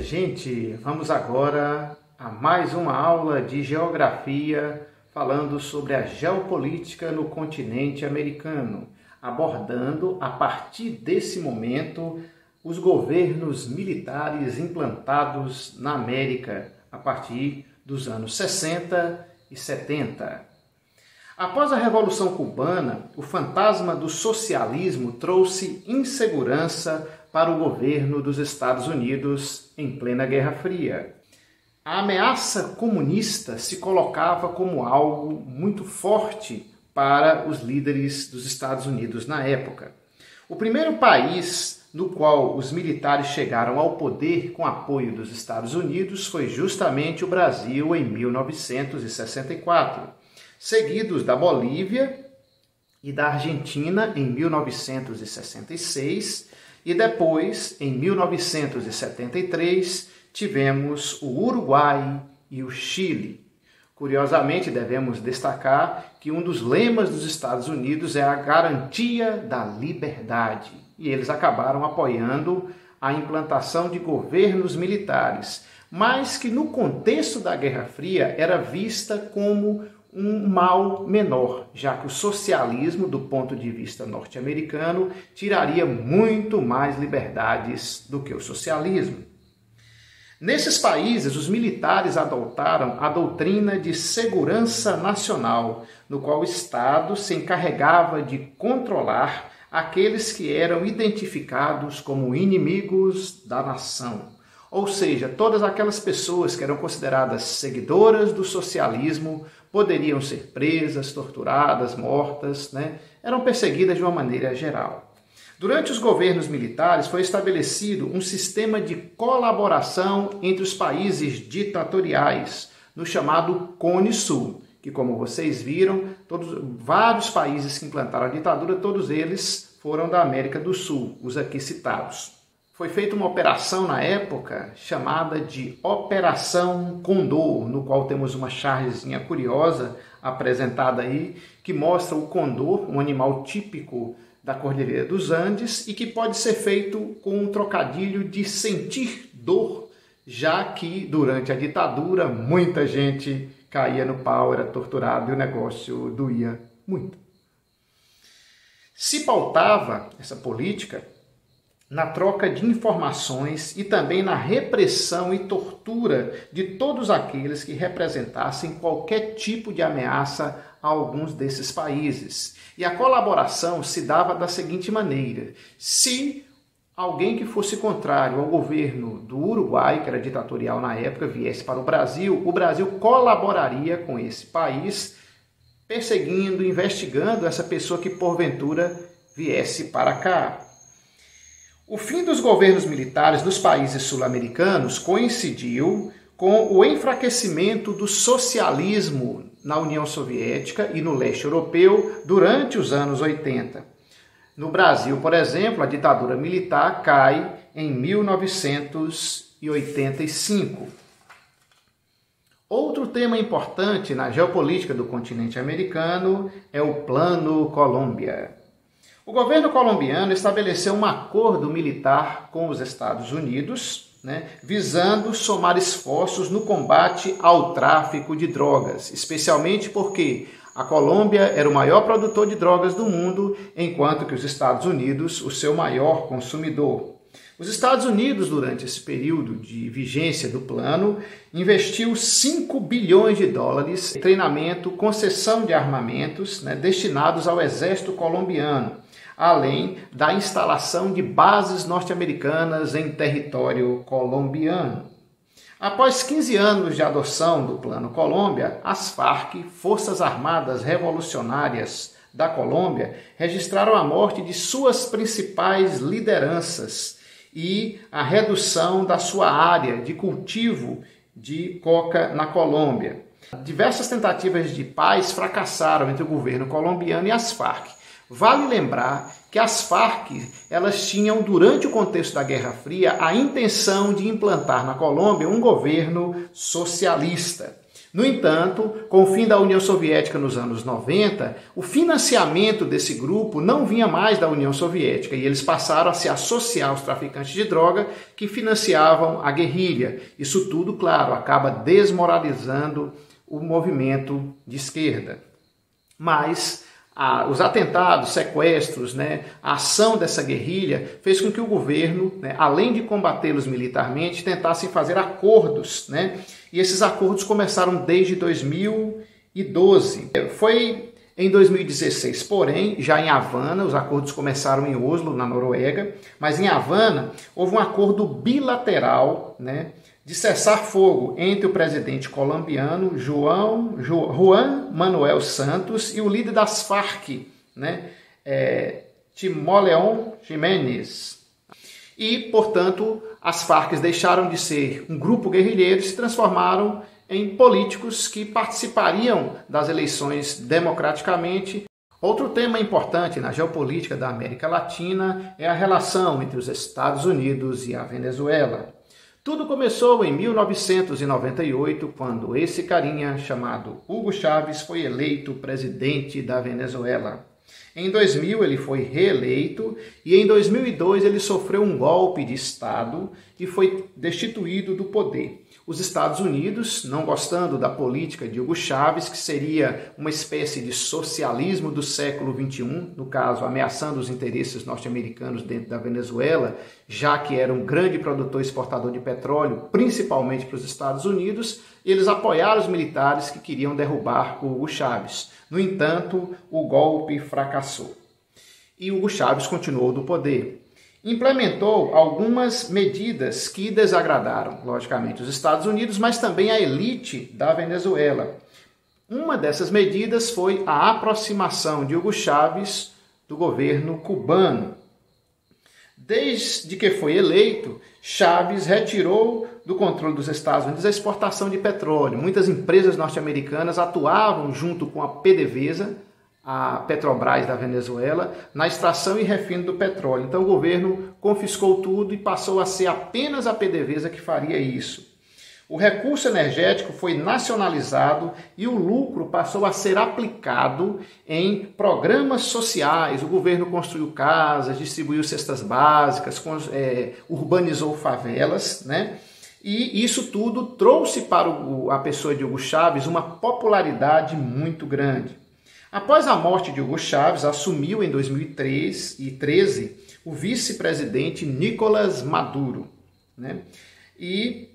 gente, vamos agora a mais uma aula de geografia falando sobre a geopolítica no continente americano, abordando a partir desse momento os governos militares implantados na América a partir dos anos 60 e 70. Após a Revolução Cubana, o fantasma do socialismo trouxe insegurança para o governo dos Estados Unidos em plena Guerra Fria. A ameaça comunista se colocava como algo muito forte para os líderes dos Estados Unidos na época. O primeiro país no qual os militares chegaram ao poder com apoio dos Estados Unidos foi justamente o Brasil em 1964, seguidos da Bolívia e da Argentina em 1966, e depois, em 1973, tivemos o Uruguai e o Chile. Curiosamente, devemos destacar que um dos lemas dos Estados Unidos é a garantia da liberdade, e eles acabaram apoiando a implantação de governos militares, mas que no contexto da Guerra Fria era vista como um mal menor, já que o socialismo, do ponto de vista norte-americano, tiraria muito mais liberdades do que o socialismo. Nesses países, os militares adotaram a doutrina de segurança nacional, no qual o Estado se encarregava de controlar aqueles que eram identificados como inimigos da nação. Ou seja, todas aquelas pessoas que eram consideradas seguidoras do socialismo poderiam ser presas, torturadas, mortas, eram perseguidas de uma maneira geral. Durante os governos militares foi estabelecido um sistema de colaboração entre os países ditatoriais, no chamado Cone Sul, que, como vocês viram, vários países que implantaram a ditadura, todos eles foram da América do Sul, os aqui citados. Foi feita uma operação na época chamada de Operação Condor, no qual temos uma chargezinha curiosa apresentada aí, que mostra o condor, um animal típico da Cordilheira dos Andes e que pode ser feito com um trocadilho de sentir dor, já que durante a ditadura muita gente caía no pau, era torturado e o negócio doía muito. Se pautava essa política na troca de informações e também na repressão e tortura de todos aqueles que representassem qualquer tipo de ameaça a alguns desses países. E a colaboração se dava da seguinte maneira: se alguém que fosse contrário ao governo do Uruguai, que era ditatorial na época, viesse para o Brasil colaboraria com esse país, perseguindo, investigando essa pessoa que porventura viesse para cá. O fim dos governos militares dos países sul-americanos coincidiu com o enfraquecimento do socialismo na União Soviética e no leste europeu durante os anos 80. No Brasil, por exemplo, a ditadura militar cai em 1985. Outro tema importante na geopolítica do continente americano é o Plano Colômbia. O governo colombiano estabeleceu um acordo militar com os Estados Unidos, visando somar esforços no combate ao tráfico de drogas, especialmente porque a Colômbia era o maior produtor de drogas do mundo, enquanto que os Estados Unidos, o seu maior consumidor. Os Estados Unidos, durante esse período de vigência do plano, investiu 5 bilhões de dólares em treinamento, concessão de armamentos destinados ao exército colombiano, além da instalação de bases norte-americanas em território colombiano. Após 15 anos de adoção do Plano Colômbia, as Farc, Forças Armadas Revolucionárias da Colômbia, registraram a morte de suas principais lideranças e a redução da sua área de cultivo de coca na Colômbia. Diversas tentativas de paz fracassaram entre o governo colombiano e as Farc. Vale lembrar que as Farc, elas tinham, durante o contexto da Guerra Fria, a intenção de implantar na Colômbia um governo socialista. No entanto, com o fim da União Soviética nos anos 90, o financiamento desse grupo não vinha mais da União Soviética e eles passaram a se associar aos traficantes de droga que financiavam a guerrilha. Isso tudo, claro, acaba desmoralizando o movimento de esquerda. Mas os atentados, sequestros, a ação dessa guerrilha fez com que o governo, além de combatê-los militarmente, tentasse fazer acordos, e esses acordos começaram desde 2012. Foi em 2016, porém, já em Havana, os acordos começaram em Oslo, na Noruega, mas em Havana houve um acordo bilateral, de cessar fogo entre o presidente colombiano Juan Manuel Santos e o líder das Farc, Timoleón Jiménez. E, portanto, as Farc deixaram de ser um grupo guerrilheiro e se transformaram em políticos que participariam das eleições democraticamente. Outro tema importante na geopolítica da América Latina é a relação entre os Estados Unidos e a Venezuela. Tudo começou em 1998, quando esse carinha chamado Hugo Chávez foi eleito presidente da Venezuela. Em 2000 ele foi reeleito e em 2002 ele sofreu um golpe de Estado e foi destituído do poder. Os Estados Unidos, não gostando da política de Hugo Chávez, que seria uma espécie de socialismo do século XXI, no caso, ameaçando os interesses norte-americanos dentro da Venezuela, já que era um grande produtor e exportador de petróleo, principalmente para os Estados Unidos, eles apoiaram os militares que queriam derrubar o Hugo Chávez. No entanto, o golpe fracassou. E Hugo Chávez continuou no poder. Implementou algumas medidas que desagradaram, logicamente, os Estados Unidos, mas também a elite da Venezuela. Uma dessas medidas foi a aproximação de Hugo Chávez do governo cubano. Desde que foi eleito, Chávez retirou do controle dos Estados Unidos a exportação de petróleo. Muitas empresas norte-americanas atuavam junto com a PDVSA, a Petrobras da Venezuela, na extração e refino do petróleo. Então o governo confiscou tudo e passou a ser apenas a PDVSA que faria isso. O recurso energético foi nacionalizado e o lucro passou a ser aplicado em programas sociais. O governo construiu casas, distribuiu cestas básicas, urbanizou favelas, E isso tudo trouxe para a pessoa de Hugo Chávez uma popularidade muito grande. Após a morte de Hugo Chávez, assumiu em 2013 o vice-presidente Nicolás Maduro, e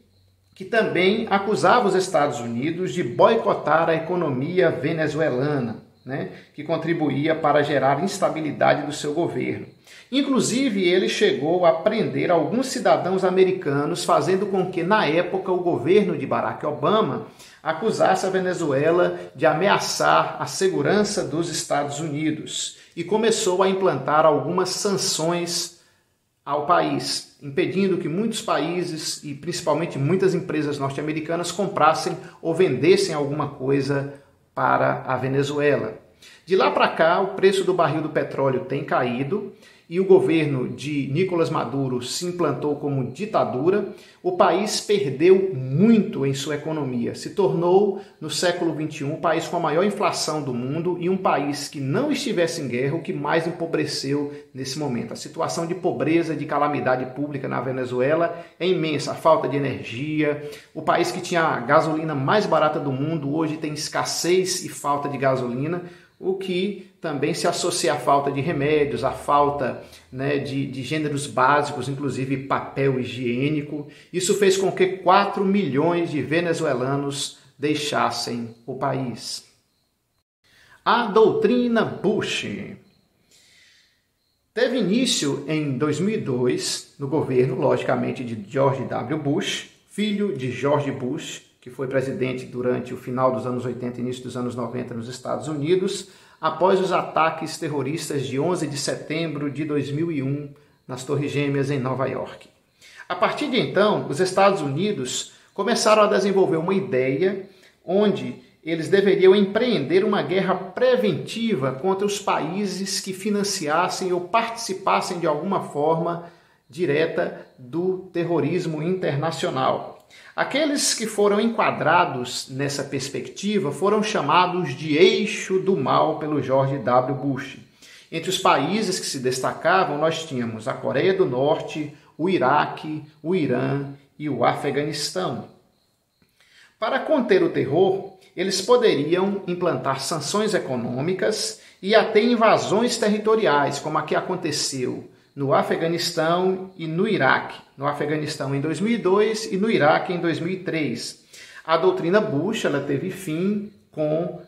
que também acusava os Estados Unidos de boicotar a economia venezuelana, que contribuía para gerar instabilidade do seu governo. Inclusive, ele chegou a prender alguns cidadãos americanos, fazendo com que, na época, o governo de Barack Obama acusasse a Venezuela de ameaçar a segurança dos Estados Unidos e começou a implantar algumas sanções ao país, impedindo que muitos países e principalmente muitas empresas norte-americanas comprassem ou vendessem alguma coisa para a Venezuela. De lá para cá, o preço do barril do petróleo tem caído e o governo de Nicolás Maduro se implantou como ditadura. O país perdeu muito em sua economia, se tornou, no século XXI, o país com a maior inflação do mundo e um país que não estivesse em guerra, o que mais empobreceu nesse momento. A situação de pobreza, de calamidade pública na Venezuela é imensa, a falta de energia. O país que tinha a gasolina mais barata do mundo hoje tem escassez e falta de gasolina, o que também se associa à falta de remédios, à falta de gêneros básicos, inclusive papel higiênico. Isso fez com que 4 milhões de venezuelanos deixassem o país. A doutrina Bush teve início em 2002, no governo, logicamente, de George W. Bush, filho de George Bush, que foi presidente durante o final dos anos 80 e início dos anos 90 nos Estados Unidos, após os ataques terroristas de 11 de setembro de 2001 nas Torres Gêmeas em Nova York. A partir de então, os Estados Unidos começaram a desenvolver uma ideia onde eles deveriam empreender uma guerra preventiva contra os países que financiassem ou participassem de alguma forma direta do terrorismo internacional. Aqueles que foram enquadrados nessa perspectiva foram chamados de eixo do mal pelo George W. Bush. Entre os países que se destacavam, nós tínhamos a Coreia do Norte, o Iraque, o Irã e o Afeganistão. Para conter o terror, eles poderiam implantar sanções econômicas e até invasões territoriais, como a que aconteceu no Afeganistão e no Iraque. No Afeganistão em 2002 e no Iraque em 2003. A doutrina Bush ela teve fim com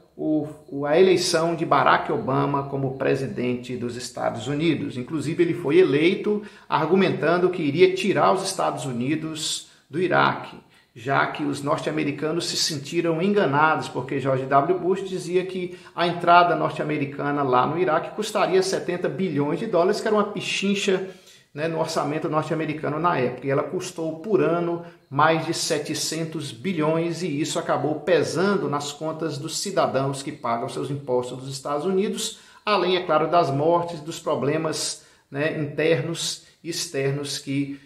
a eleição de Barack Obama como presidente dos Estados Unidos. Inclusive, ele foi eleito argumentando que iria tirar os Estados Unidos do Iraque, já que os norte-americanos se sentiram enganados, porque George W. Bush dizia que a entrada norte-americana lá no Iraque custaria 70 bilhões de dólares, que era uma pichincha, né, no orçamento norte-americano na época. E ela custou por ano mais de 700 bilhões e isso acabou pesando nas contas dos cidadãos que pagam seus impostos dos Estados Unidos, além, é claro, das mortes, dos problemas, né, internos e externos que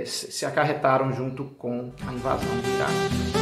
se acarretaram junto com a invasão do Iraque.